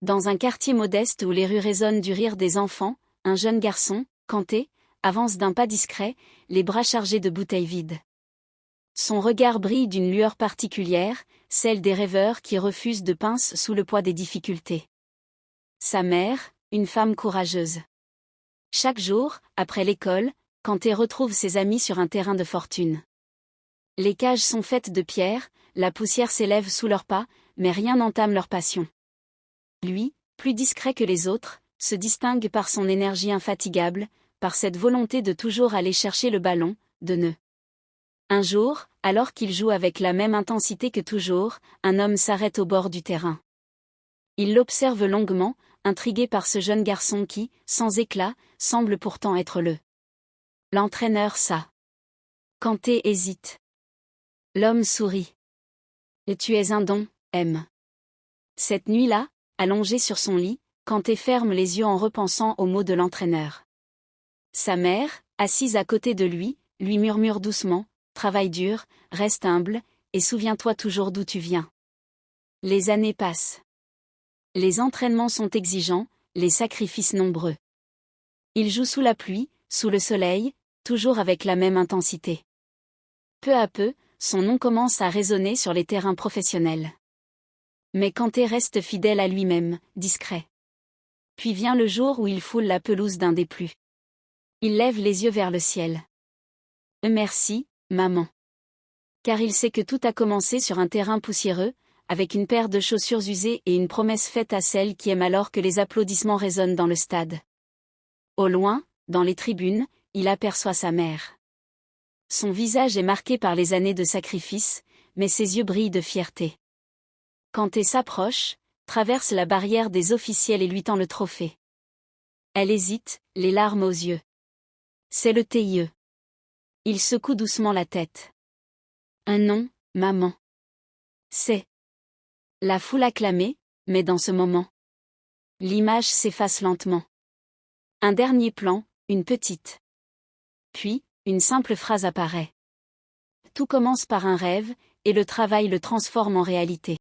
Dans un quartier modeste où les rues résonnent du rire des enfants, un jeune garçon, Kanté, avance d'un pas discret, les bras chargés de bouteilles vides. Son regard brille d'une lueur particulière, celle des rêveurs qui refusent de pince sous le poids des difficultés. Sa mère, une femme courageuse. Chaque jour, après l'école, Kanté retrouve ses amis sur un terrain de fortune. Les cages sont faites de pierre, la poussière s'élève sous leurs pas, mais rien n'entame leur passion. Lui, plus discret que les autres, se distingue par son énergie infatigable, par cette volonté de toujours aller chercher le ballon, de ne. Un jour, alors qu'il joue avec la même intensité que toujours, un homme s'arrête au bord du terrain. Il l'observe longuement, intrigué par ce jeune garçon qui, sans éclat, semble pourtant être l'entraîneur. Kanté hésite. L'homme sourit. Et tu es un don, M. Cette nuit-là, allongé sur son lit, Kanté ferme les yeux en repensant aux mots de l'entraîneur. Sa mère, assise à côté de lui murmure doucement, travaille dur, reste humble, et souviens-toi toujours d'où tu viens. Les années passent. Les entraînements sont exigeants, les sacrifices nombreux. Il joue sous la pluie, sous le soleil, toujours avec la même intensité. Peu à peu, son nom commence à résonner sur les terrains professionnels. Mais Kanté reste fidèle à lui-même, discret. Puis vient le jour où il foule la pelouse d'un des plus. Il lève les yeux vers le ciel. Merci, maman. Car il sait que tout a commencé sur un terrain poussiéreux, avec une paire de chaussures usées et une promesse faite à celle qui aime alors que les applaudissements résonnent dans le stade. Au loin, dans les tribunes, il aperçoit sa mère. Son visage est marqué par les années de sacrifice, mais ses yeux brillent de fierté. Kanté s'approche, traverse la barrière des officiels et lui tend le trophée. Elle hésite, les larmes aux yeux. C'est le TIE. Il secoue doucement la tête. Un nom, maman. C'est. La foule acclamait, mais dans ce moment, l'image s'efface lentement. Un dernier plan, une petite. Puis, une simple phrase apparaît. Tout commence par un rêve, et le travail le transforme en réalité.